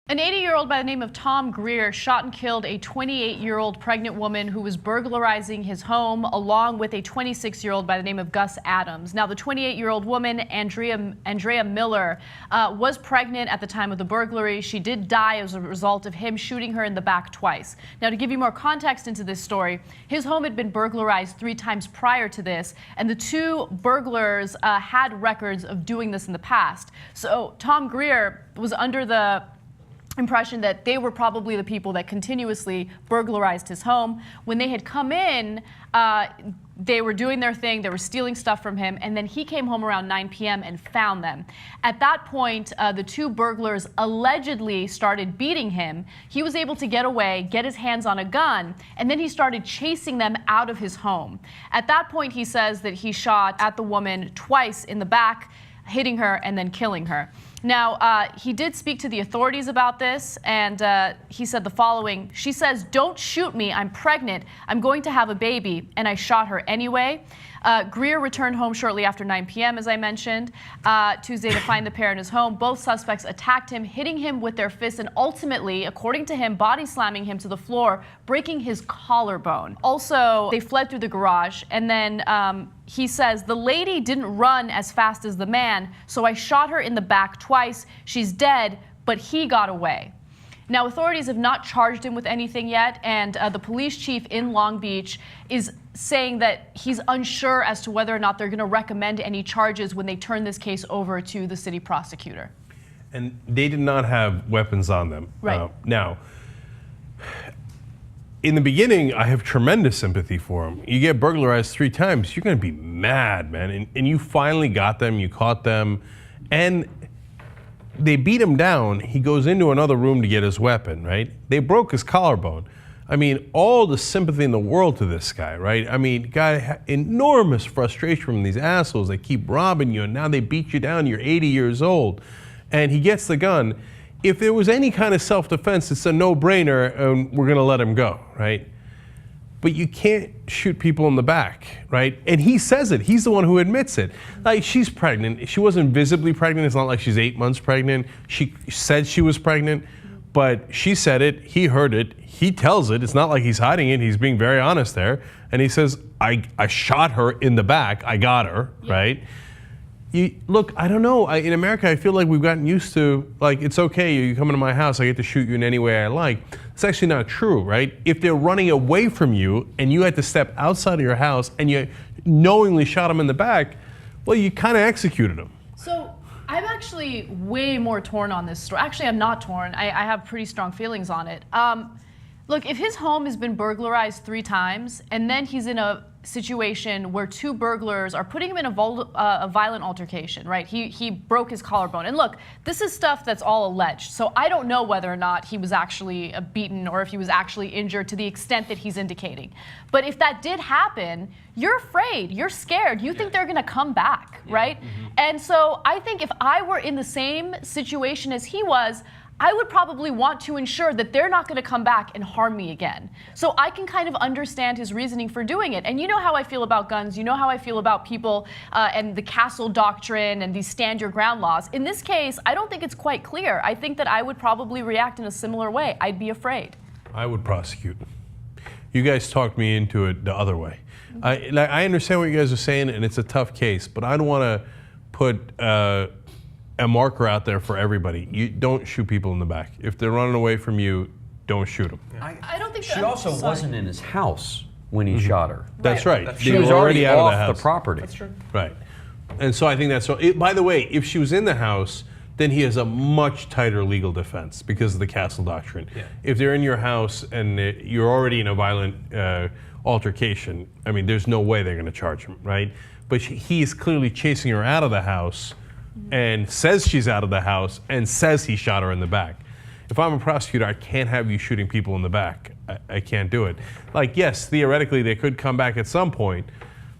An 80-year-old by the name of Tom Greer shot and killed a 28-year-old pregnant woman who was burglarizing his home, along with a 26-year-old by the name of Gus Adams. Now, the 28-year-old woman, Andrea Miller, was pregnant at the time of the burglary. She did die as a result of him shooting her in the back twice. Now, to give you more context into this story, his home had been burglarized 3 times prior to this, and the 2 burglars had records of doing this in the past. So Tom Greer was under the impression that they were probably the people that continuously burglarized his home. When they had come in, they were doing their thing, they were stealing stuff from him, and then he came home around 9 p.m. and found them. At that point, the 2 burglars allegedly started beating him. He was able to get away, get his hands on a gun, and then he started chasing them out of his home. At that point, he says that he shot at the woman twice in the back, hitting her and then killing her. Now, he did speak to the authorities about this, and he said the following. She says, "Don't shoot me, I'm pregnant. I'm going to have a baby," and I shot her anyway. Greer returned home shortly after 9 p.m., as I mentioned, Tuesday to find the pair in his home. Both suspects attacked him, hitting him with their fists, and ultimately, according to him, body slamming him to the floor, breaking his collarbone. Also, they fled through the garage, and then he says, "The lady didn't run as fast as the man, so I shot her in the back twice. She's dead, but he got away." Now, authorities have not charged him with anything yet, and the police chief in Long Beach is saying that he's unsure as to whether or not they're going to recommend any charges when they turn this case over to the city prosecutor. And they did not have weapons on them. Right. Now, in the beginning, I have tremendous sympathy for him. You get burglarized 3 times, you're going to be mad, man. And you finally got them, you caught them, and they beat him down. He goes into another room to get his weapon, right? They broke his collarbone. I mean, all the sympathy in the world to this guy, right? I mean, guy had enormous frustration from these assholes. They keep robbing you, and now they beat you down. You're 80 years old. And he gets the gun. If there was any kind of self-defense, it's a no-brainer, and we're going to let him go, right? But you can't shoot people in the back, right? And he says it. He's the one who admits it. Like, she's pregnant. She wasn't visibly pregnant. It's not like she's 8 months pregnant. She said she was pregnant, but she said it. He heard it. He tells it. It's not like he's hiding it. He's being very honest there. And he says, I shot her in the back. I got her, right? Look, I don't know. In America, I feel like we've gotten used to, like, it's okay, you come into my house, I get to shoot you in any way I like. It's actually not true, right? If they're running away from you and you had to step outside of your house and you knowingly shot them in the back, well, you kind of executed them. So I'm actually way more torn on this story. Actually, I'm not torn. I have pretty strong feelings on it. Look, if his home has been burglarized 3 times and then he's in a situation where 2 burglars are putting him in a violent altercation, right? He broke his collarbone. And look, this is stuff that's all alleged. So I don't know whether or not he was actually beaten or if he was actually injured to the extent that he's indicating. But if that did happen, you're afraid, you're scared, you think they're going to come back, right? Mm-hmm. And so I think if I were in the same situation as he was, I would probably want to ensure that they're not going to come back and harm me again. So I can kind of understand his reasoning for doing it. And you know how I feel about guns. You know how I feel about people and the castle doctrine and these stand your ground laws. In this case, I don't think it's quite clear. I think that I would probably react in a similar way. I'd be afraid. I would prosecute. You guys talked me into it the other way. I understand what you guys are saying, and it's a tough case, but I don't want to put a marker out there for everybody. You don't shoot people in the back. If they're running away from you, don't shoot them. I don't think she also wasn't in his house when he shot her. That's right. She was already out off of the house. The property. That's true. Right. And so I think that's so. By the way, if she was in the house, then he has a much tighter legal defense because of the castle doctrine. Yeah. If they're in your house and you're already in a violent altercation, I mean, there's no way they're going to charge him, right? But he is clearly chasing her out of the house and says she's out of the house and says he shot her in the back. If I'm a prosecutor, I can't have you shooting people in the back. I can't do it. Like, yes, theoretically they could come back at some point,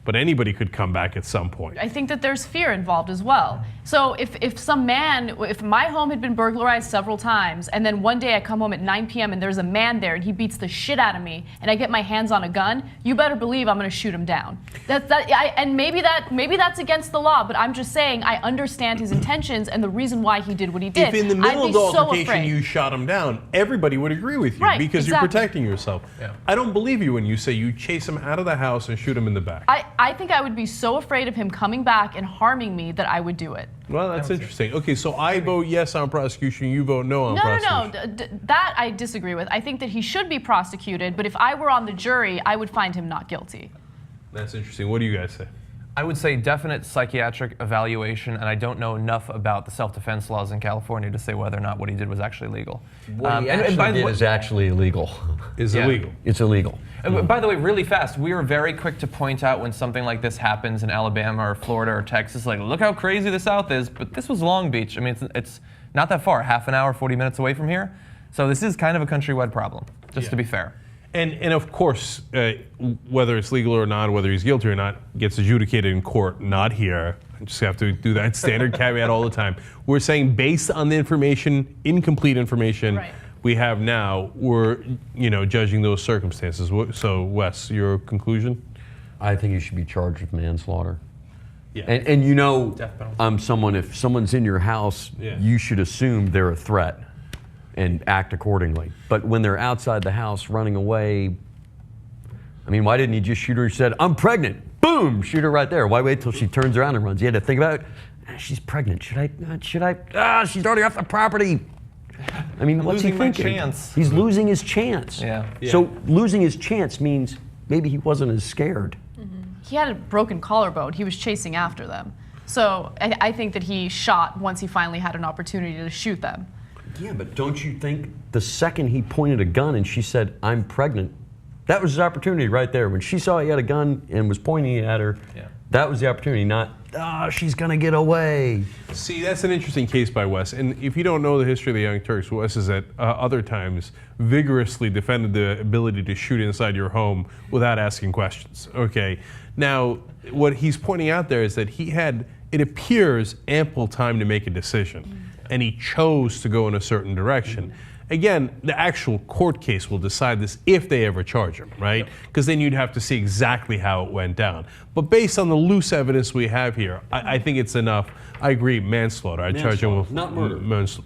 but anybody could come back at some point. I think that there's fear involved as well. So if my home had been burglarized several times, and then one day I come home at 9 p.m. and there's a man there and he beats the shit out of me, and I get my hands on a gun, you better believe I'm going to shoot him down. And maybe that's against the law, but I'm just saying I understand his intentions and the reason why he did what he did. If in the middle of the so altercation afraid. you shot him down, everybody would agree with you Right, because exactly. you're protecting yourself. Yeah. I don't believe you when you say you chase him out of the house and shoot him in the back. I think I would be so afraid of him coming back and harming me that I would do it. Well, that's interesting. Okay, so I vote yes on prosecution, you vote no on prosecution. No. That I disagree with. I think that he should be prosecuted, but if I were on the jury, I would find him not guilty. That's interesting. What do you guys say? I would say definite psychiatric evaluation, and I don't know enough about the self-defense laws in California to say whether or not what he did was actually legal. What he actually did is actually illegal. Is Yeah. illegal. It's illegal. By the way, really fast, we are very quick to point out when something like this happens in Alabama or Florida or Texas, like, look how crazy the South is, but this was Long Beach. I mean, it's not that far, half an hour, 40 minutes away from here. So this is kind of a countrywide problem, just to be fair. And of course, whether it's legal or not, whether he's guilty or not, gets adjudicated in court, not here. I just have to do that standard caveat all the time. We're saying based on the information, incomplete information we have now, we're judging those circumstances. So Wes, your conclusion? I think you should be charged with manslaughter. Yeah. And Death penalty. I'm someone, if someone's in your house, you should assume they're a threat and act accordingly. But when they're outside the house running away, I mean, why didn't he just shoot her and said, I'm pregnant? Boom, shoot her right there. Why wait till she turns around and runs? You had to think about it. She's pregnant. Should I? She's already off the property. I mean, what's he losing my thinking? chance. He's losing his chance. Yeah. So losing his chance means maybe he wasn't as scared. He had a broken collarbone. He was chasing after them. So I think that he shot once he finally had an opportunity to shoot them. Yeah, but don't you think the second he pointed a gun and she said, I'm pregnant, that was his opportunity right there. When she saw he had a gun and was pointing it at her, that was the opportunity, not, she's going to get away. See, that's an interesting case by Wes. And if you don't know the history of the Young Turks, Wes has at other times vigorously defended the ability to shoot inside your home without asking questions. Okay. Now, what he's pointing out there is that he had, it appears, ample time to make a decision. And he chose to go in a certain direction. Again, the actual court case will decide this if they ever charge him, right? Because then you'd have to see exactly how it went down. But based on the loose evidence we have here, I think it's enough. I agree, manslaughter. I'd charge him with not murder.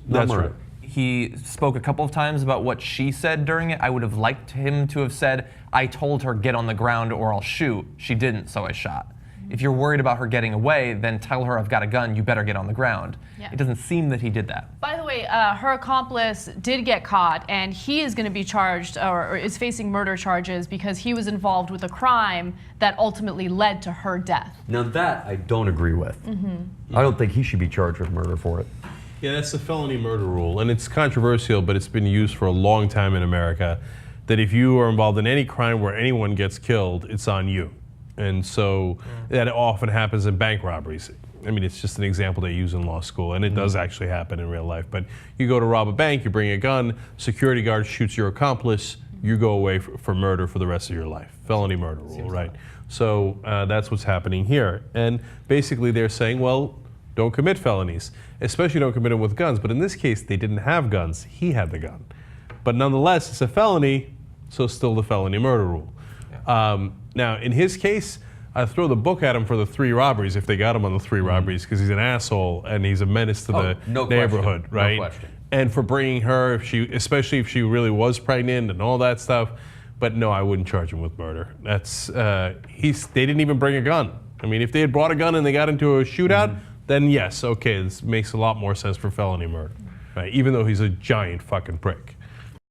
That's right. He spoke a couple of times about what she said during it. I would have liked him to have said, I told her get on the ground or I'll shoot. She didn't, so I shot. If you're worried about her getting away, then tell her I've got a gun, you better get on the ground. Yeah. It doesn't seem that he did that. By the way, her accomplice did get caught, and he is going to be charged or is facing murder charges because he was involved with a crime that ultimately led to her death. Now that I don't agree with. I don't think he should be charged with murder for it. Yeah, that's the felony murder rule, and it's controversial, but it's been used for a long time in America, that if you are involved in any crime where anyone gets killed, it's on you. And so that often happens in bank robberies. I mean, it's just an example they use in law school, and it does actually happen in real life. But you go to rob a bank, you bring a gun, security guard shoots your accomplice, you go away for murder for the rest of your life. Felony murder rule, right? So that's what's happening here. And basically they're saying, well, don't commit felonies, especially don't commit them with guns. But in this case, they didn't have guns. He had the gun. But nonetheless, it's a felony, so still the felony murder rule. Now, in his case, I'd throw the book at him for the 3 robberies if they got him on the 3 robberies, because he's an asshole and he's a menace to the neighborhood, right? No question. And for bringing her, especially if she really was pregnant and all that stuff. But no, I wouldn't charge him with murder. That's they didn't even bring a gun. I mean, if they had brought a gun and they got into a shootout, then yes, okay, this makes a lot more sense for felony murder, right? Even though he's a giant fucking prick.